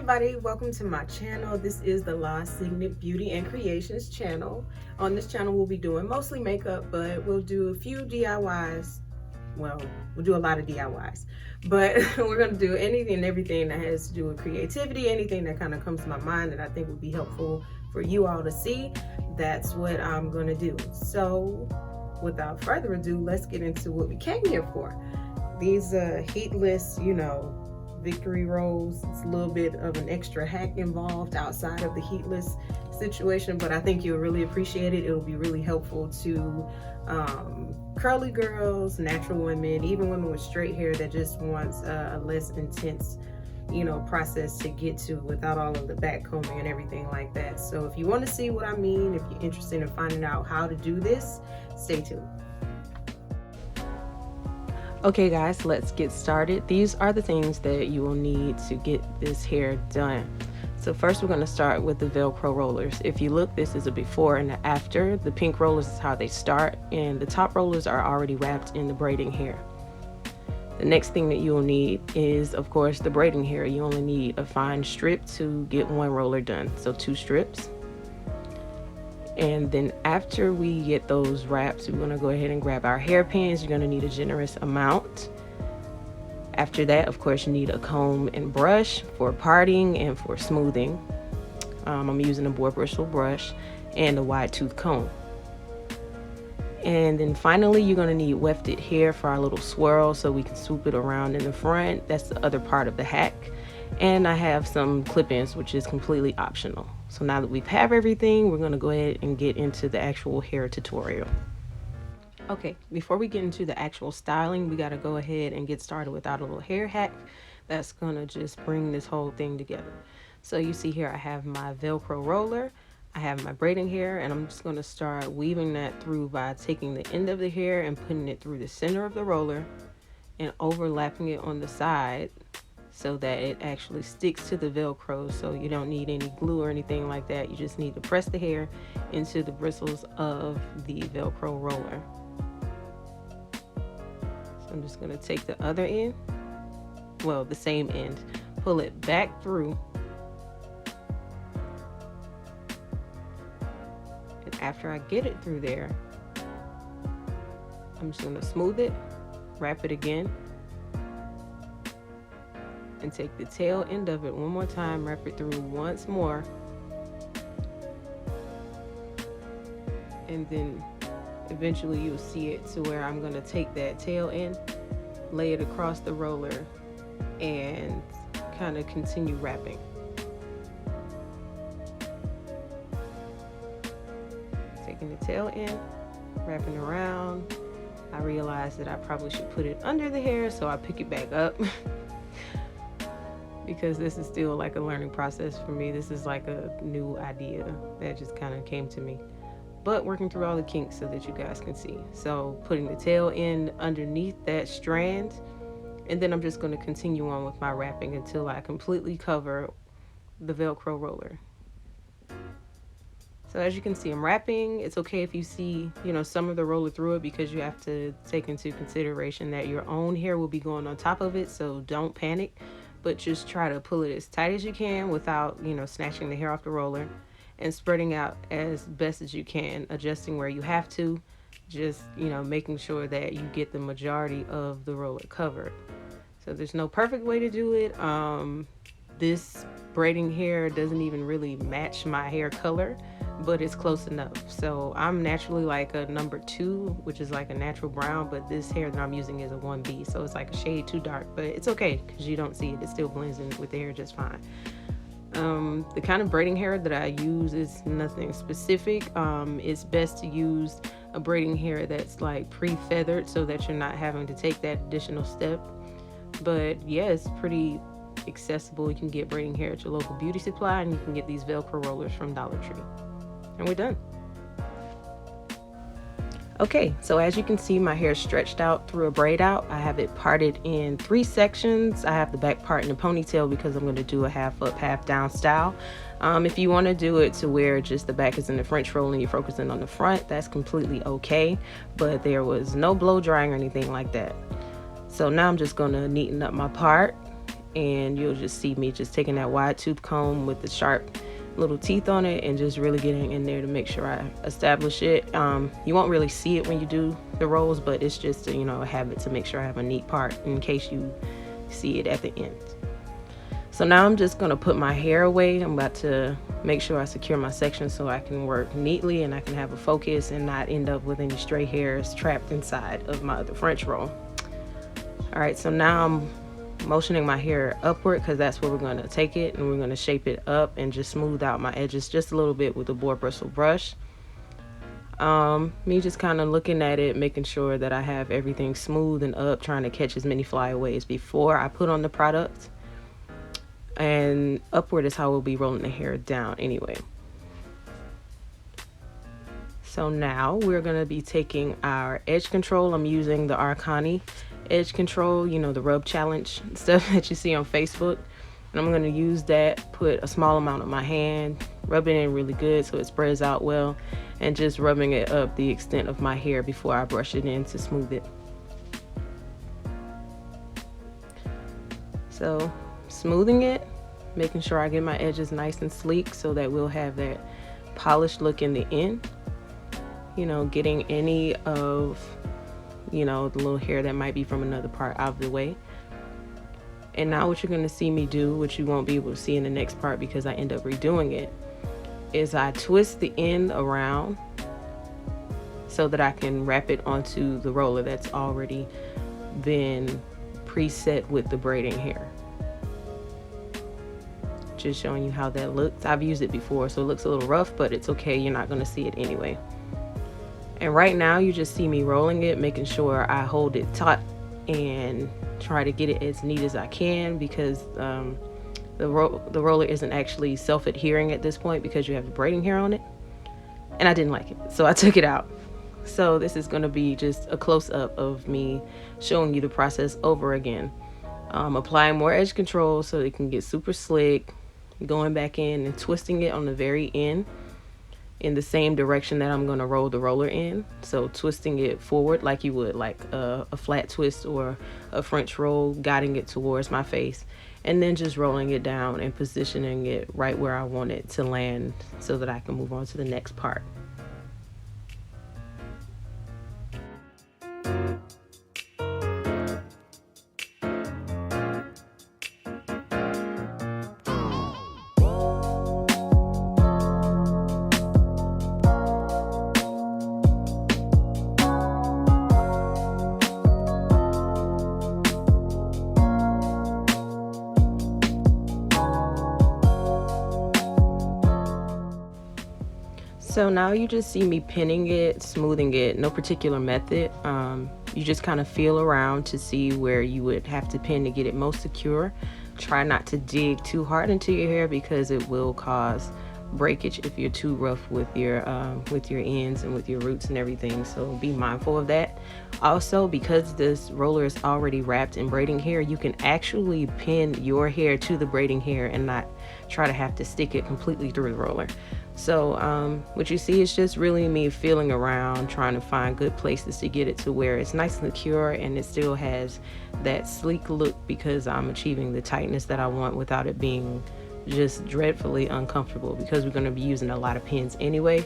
everybody, welcome to my channel. This is the La Signet Beauty and Creations channel. On this channel we'll be doing mostly makeup, but we'll do a few DIYs. Well, we'll do a lot of DIYs, but we're going to do anything and everything that has to do with creativity, anything that kind of comes to my mind that I think would be helpful for you all to see. That's what I'm going to do. So without further ado, let's get into what we came here for. These heatless, victory rolls. It's a little bit of an extra hack involved outside of the heatless situation, but I think you'll really appreciate it. It'll be really helpful to curly girls, natural women, even women with straight hair that just wants a less intense process to get to without all of the back combing and everything like that. So if you want to see what I mean, if you're interested in finding out how to do this, stay tuned. Okay guys, let's get started. These are the things that you will need to get this hair done. So first we're going to start with the Velcro rollers. If you look, this is a before and a after. The pink rollers is how they start, and the top rollers are already wrapped in the braiding hair. The next thing that you will need is, of course, the braiding hair. You only need a fine strip to get one roller done, so 2 strips. And then after we get those wraps, we're going to go ahead and grab our hairpins. You're going to need a generous amount. After that, of course, you need a comb and brush for parting and for smoothing. I'm using a boar bristle brush and a wide tooth comb. And then finally, you're going to need wefted hair for our little swirl so we can swoop it around in the front. That's the other part of the hack. And I have some clip-ins, which is completely optional. So now that we have everything, we're going to go ahead and get into the actual hair tutorial. Okay, before we get into the actual styling, we got to go ahead and get started with our little hair hack that's going to just bring this whole thing together. So you see here I have my Velcro roller, I have my braiding hair, and I'm just going to start weaving that through by taking the end of the hair and putting it through the center of the roller and overlapping it on the side, so that it actually sticks to the Velcro. So you don't need any glue or anything like that. You just need to press the hair into the bristles of the Velcro roller. So I'm just gonna take the other end, well, the same end, pull it back through. And after I get it through there, I'm just gonna smooth it, wrap it again, and take the tail end of it one more time, wrap it through once more, and then eventually you'll see it to where I'm going to take that tail end, lay it across the roller, and kind of continue wrapping. Taking the tail end, wrapping around. I realized that I probably should put it under the hair, so I pick it back up. Because this is still like a learning process for me. This is like a new idea that just kind of came to me, but working through all the kinks so that you guys can see. So putting the tail end underneath that strand, and then I'm just going to continue on with my wrapping until I completely cover the Velcro roller. So as you can see, I'm wrapping. It's okay if you see, some of the roller through it, because you have to take into consideration that your own hair will be going on top of it, so don't panic. But just try to pull it as tight as you can without, snatching the hair off the roller, and spreading out as best as you can, adjusting where you have to, just, making sure that you get the majority of the roller covered. So there's no perfect way to do it. This braiding hair doesn't even really match my hair color, but it's close enough. So I'm naturally like a number 2, which is like a natural brown, but this hair that I'm using is a 1B, so it's like a shade too dark, but it's okay because you don't see it. It still blends in with the hair just fine. The kind of braiding hair that I use is nothing specific. It's best to use a braiding hair that's like pre-feathered so that you're not having to take that additional step. But yeah, it's pretty accessible. You can get braiding hair at your local beauty supply, and you can get these Velcro rollers from Dollar Tree. And we're done. Okay, so as you can see, my hair stretched out through a braid out. I have it parted in 3 sections. I have the back part in a ponytail because I'm going to do a half up, half down style. If you want to do it to where just the back is in the French roll and you're focusing on the front, that's completely okay. But there was no blow drying or anything like that. So now I'm just going to neaten up my part. and you'll just see me just taking that wide tooth comb with the sharp little teeth on it and just really getting in there to make sure I establish it. You won't really see it when you do the rolls, but it's just a habit to make sure I have a neat part in case you see it at the end. So now I'm just gonna put my hair away. I'm about to make sure I secure my section so I can work neatly and I can have a focus and not end up with any stray hairs trapped inside of my other French roll. All right, so now I'm motioning my hair upward because that's where we're going to take it, and we're going to shape it up and just smooth out my edges just a little bit with the boar bristle brush. Me just kind of looking at it, making sure that I have everything smooth and up, trying to catch as many flyaways before I put on the product. And upward is how we'll be rolling the hair down anyway. So now we're going to be taking our edge control. I'm using the Arcani edge control, the rub challenge stuff that you see on Facebook, and I'm going to use that, put a small amount on my hand, rub it in really good so it spreads out well, and just rubbing it up the extent of my hair before I brush it in to smooth it. So smoothing it, making sure I get my edges nice and sleek so that we'll have that polished look in the end, getting any of the little hair that might be from another part out of the way. And now what you're going to see me do, which you won't be able to see in the next part because I end up redoing it, is I twist the end around so that I can wrap it onto the roller that's already been preset with the braiding hair. Just showing you how that looks. I've used it before, so it looks a little rough, but it's okay. You're not going to see it anyway. And right now you just see me rolling it, making sure I hold it taut and try to get it as neat as I can, because the roller isn't actually self-adhering at this point because you have the braiding hair on it, and I didn't like it, so I took it out. So this is going to be just a close-up of me showing you the process over again, applying more edge control so it can get super slick, going back in and twisting it on the very end in the same direction that I'm going to roll the roller in. So twisting it forward like you would like a flat twist or a French roll, guiding it towards my face, and then just rolling it down and positioning it right where I want it to land so that I can move on to the next part. So now you just see me pinning it, smoothing it, no particular method. You just kind of feel around to see where you would have to pin to get it most secure. Try not to dig too hard into your hair because it will cause breakage if you're too rough with your ends and with your roots and everything. So be mindful of that. Also, because this roller is already wrapped in braiding hair, you can actually pin your hair to the braiding hair and not try to have to stick it completely through the roller. So what you see is just really me feeling around, trying to find good places to get it to where it's nice and secure and it still has that sleek look, because I'm achieving the tightness that I want without it being just dreadfully uncomfortable, because we're going to be using a lot of pins anyway.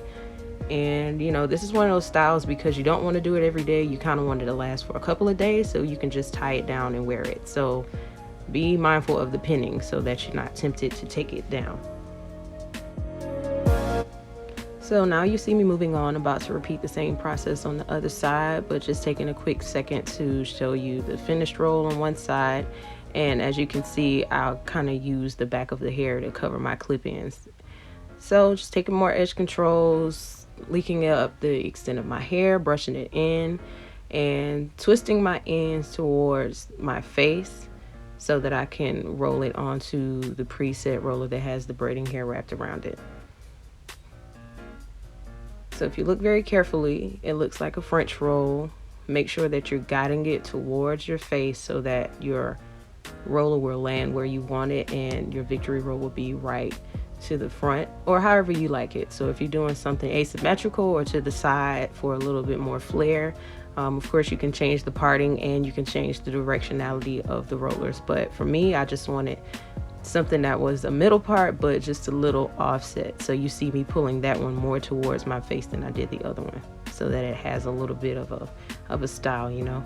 And this is one of those styles, because you don't want to do it every day, you kind of want it to last for a couple of days so you can just tie it down and wear it. So be mindful of the pinning so that you're not tempted to take it down. So now you see me moving on, about to repeat the same process on the other side, but just taking a quick second to show you the finished roll on one side. And as you can see, I'll kind of use the back of the hair to cover my clip ends. So just taking more edge controls, leaking up the extent of my hair, brushing it in, and twisting my ends towards my face so that I can roll it onto the preset roller that has the braiding hair wrapped around it. So if you look very carefully, it looks like a French roll. Make sure that you're guiding it towards your face so that your roller will land where you want it and your victory roll will be right to the front, or however you like it. So if you're doing something asymmetrical or to the side for a little bit more flair, Of course, you can change the parting and you can change the directionality of the rollers, but for me, I just wanted something that was a middle part but just a little offset. So you see me pulling that one more towards my face than I did the other one, so that it has a little bit of a style, you know.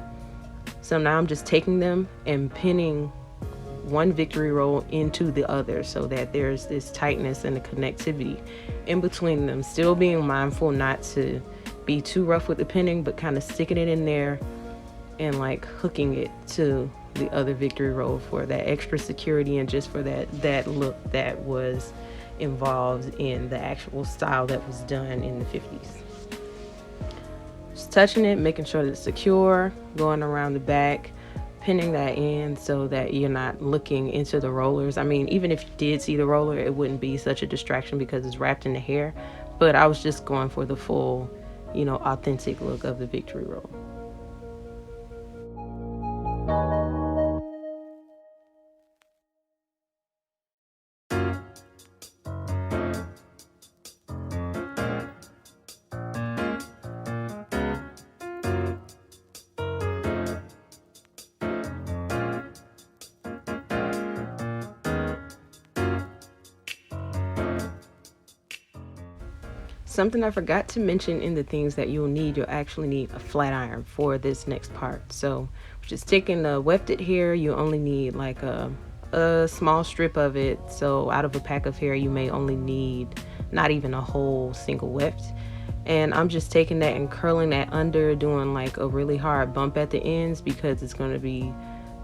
So now I'm just taking them and pinning one victory roll into the other so that there's this tightness and the connectivity in between them, still being mindful not to be too rough with the pinning, but kind of sticking it in there and like hooking it to the other victory roll for that extra security and just for that look that was involved in the actual style that was done in the 50s. Just touching it, making sure that it's secure, going around the back, pinning that in so that you're not looking into the rollers. I mean, even if you did see the roller, it wouldn't be such a distraction because it's wrapped in the hair, but I was just going for the full, you know, authentic look of the victory roll. Something I forgot to mention in the things that you'll actually need a flat iron for this next part. So just taking the wefted hair, you only need like a small strip of it. So out of a pack of hair, you may only need not even a whole single weft. And I'm just taking that and curling that under, doing like a really hard bump at the ends because it's going to be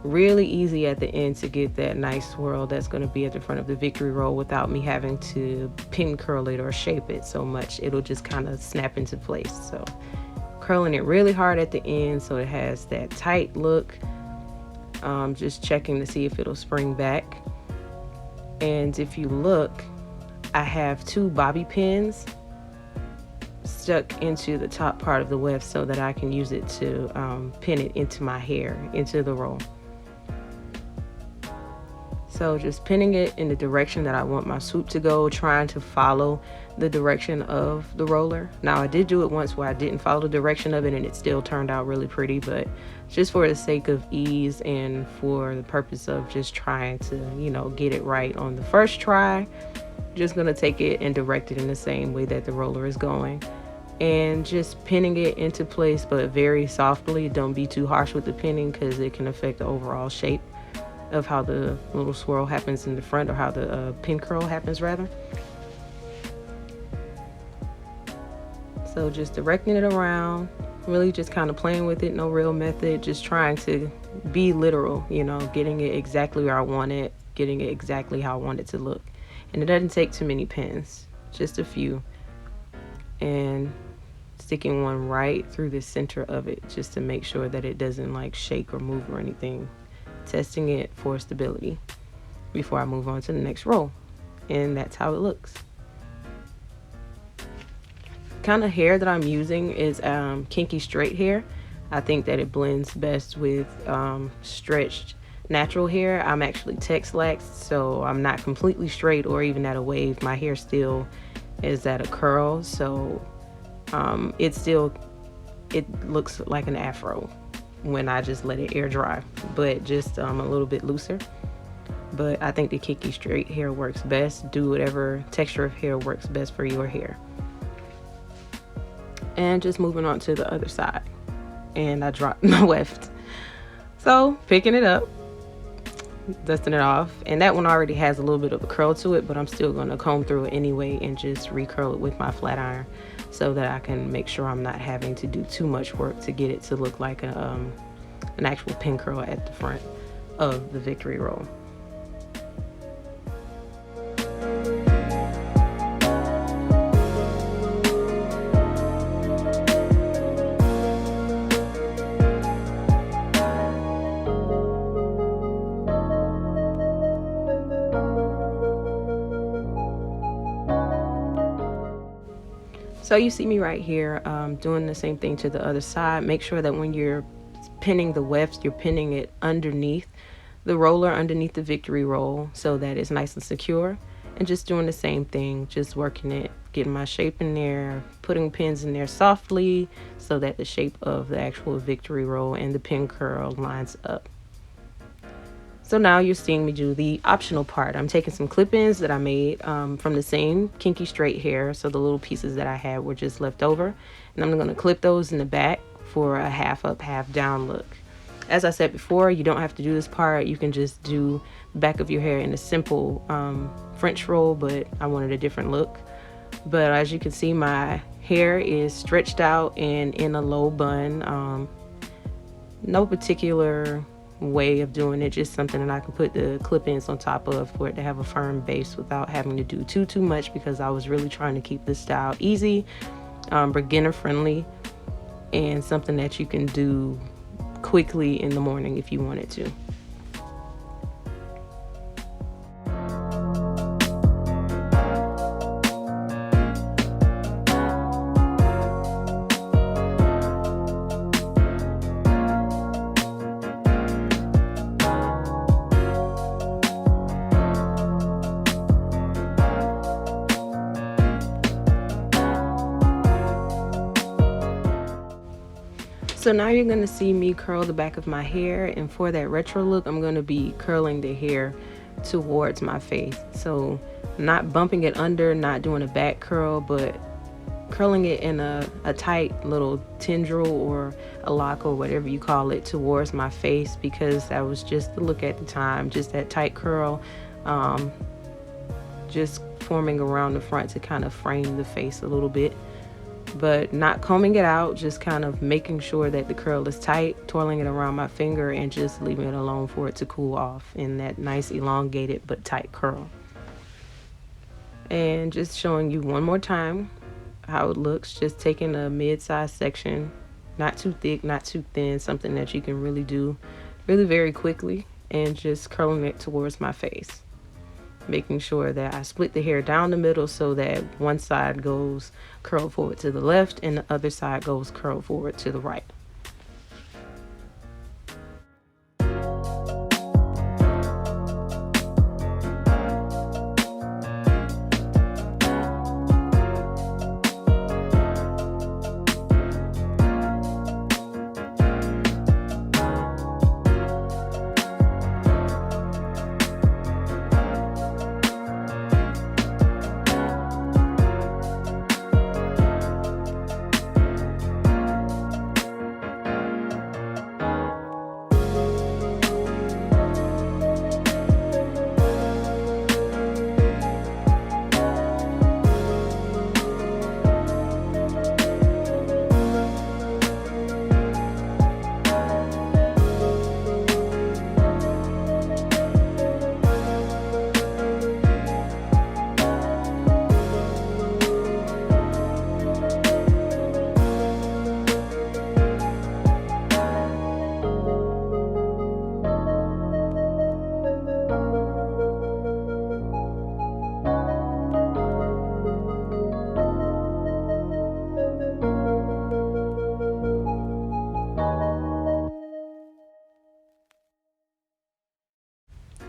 really easy at the end to get that nice swirl that's going to be at the front of the victory roll without me having to pin curl it or shape it so much. It'll just kind of snap into place. So curling it really hard at the end so it has that tight look. Just checking to see if it'll spring back. And if you look, I have 2 bobby pins stuck into the top part of the weft so that I can use it to pin it into my hair, into the roll. So just pinning it in the direction that I want my swoop to go, trying to follow the direction of the roller. Now I did do it once where I didn't follow the direction of it and it still turned out really pretty, but just for the sake of ease and for the purpose of just trying to, you know, get it right on the first try, just gonna take it and direct it in the same way that the roller is going. And just pinning it into place, but very softly. Don't be too harsh with the pinning because it can affect the overall shape of how the little swirl happens in the front, or how the pin curl happens rather. So just directing it around, really just kind of playing with it, no real method, just trying to be literal, you know, getting it exactly where I want it, getting it exactly how I want it to look. And it doesn't take too many pins, just a few. And sticking one right through the center of it just to make sure that it doesn't like shake or move or anything. Testing it for stability before I move on to the next roll. And that's how it looks. Kind of hair that I'm using is Kinky straight hair. I think that it blends best with stretched natural hair. I'm actually Texlaxed, so I'm not completely straight or even at a wave. My hair still is at a curl, so it looks like an afro when I just let it air dry, but just a little bit looser. But I think the Kinky straight hair works best. Do whatever texture of hair works best for your hair. And just moving on to the other side, and I dropped my weft, so picking it up, dusting it off, and that one already has a little bit of a curl to it, but I'm still going to comb through it anyway and just recurl it with my flat iron so that I can make sure I'm not having to do too much work to get it to look like an actual pin curl at the front of the victory roll. So you see me right here doing the same thing to the other side. Make sure that when you're pinning the wefts, you're pinning it underneath the roller, underneath the victory roll, so that it's nice and secure. and just doing the same thing, just working it, getting my shape in there, putting pins in there softly so that the shape of the actual victory roll and the pin curl lines up. So now you're seeing me do the optional part. I'm taking some clip-ins that I made from the same Kinky straight hair, so the little pieces that I had were just left over, and I'm going to clip those in the back for a half up, half down look. As I said before, you don't have to do this part. You can just do the back of your hair in a simple French roll, but I wanted a different look. But as you can see, my hair is stretched out and in a low bun. No particular way of doing it, just something that I can put the clip-ins on top of for it to have a firm base without having to do too much, because I was really trying to keep this style easy, beginner friendly, and something that you can do quickly in the morning if you wanted to. So now you're going to see me curl the back of my hair, and for that retro look, I'm going to be curling the hair towards my face. So not bumping it under, not doing a back curl, but curling it in a tight little tendril or a lock or whatever you call it towards my face, because that was just the look at the time, just that tight curl, just forming around the front to kind of frame the face a little bit. But not combing it out, just kind of making sure that the curl is tight, twirling it around my finger, and just leaving it alone for it to cool off in that nice elongated but tight curl. And just showing you one more time how it looks, just taking a mid-size section, not too thick, not too thin, something that you can really do really very quickly, and just curling it towards my face. Making sure that I split the hair down the middle so that one side goes curl forward to the left and the other side goes curl forward to the right.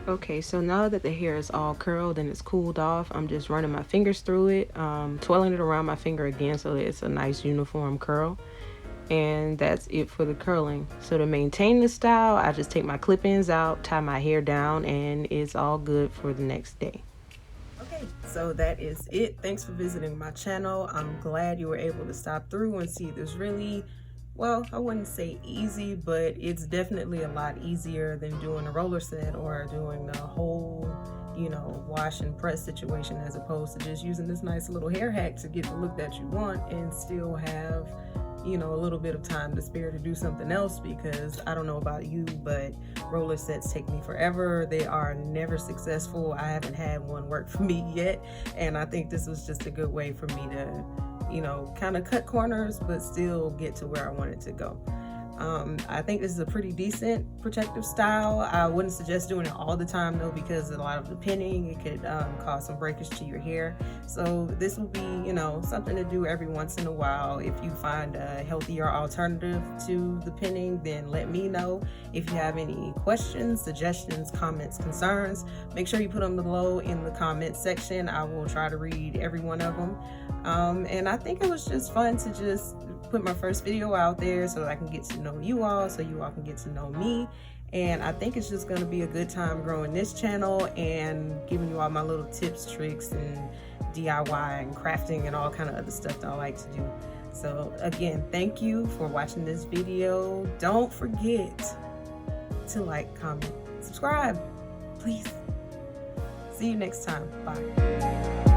Okay, so now that the hair is all curled and it's cooled off, I'm just running my fingers through it, twirling it around my finger again so that it's a nice uniform curl. And that's it for the curling. So to maintain the style, I just take my clip-ins out, tie my hair down, and it's all good for the next day. Okay, so that is it. Thanks for visiting my channel. I'm glad you were able to stop through and see this really, well, I wouldn't say easy, but it's definitely a lot easier than doing a roller set or doing the whole, you know, wash and press situation, as opposed to just using this nice little hair hack to get the look that you want and still have, you know, a little bit of time to spare to do something else. Because I don't know about you, but roller sets take me forever. They are never successful. I haven't had one work for me yet, and I think this was just a good way for me to, you know, kind of cut corners but still get to where I wanted to go. I think this is a pretty decent protective style. I wouldn't suggest doing it all the time though, because a lot of the pinning, it could cause some breakage to your hair. So this will be, you know, something to do every once in a while. If you find a healthier alternative to the pinning, then let me know. If you have any questions, suggestions, comments, concerns, make sure you put them below in the comments section. I will try to read every one of them. And I think it was just fun to just put my first video out there so that I can get to know you all, so you all can get to know me. And I think it's just going to be a good time growing this channel and giving you all my little tips, tricks, and DIY and crafting and all kind of other stuff that I like to do. So again, thank you for watching this video. Don't forget to like, comment, subscribe, please. See you next time. Bye.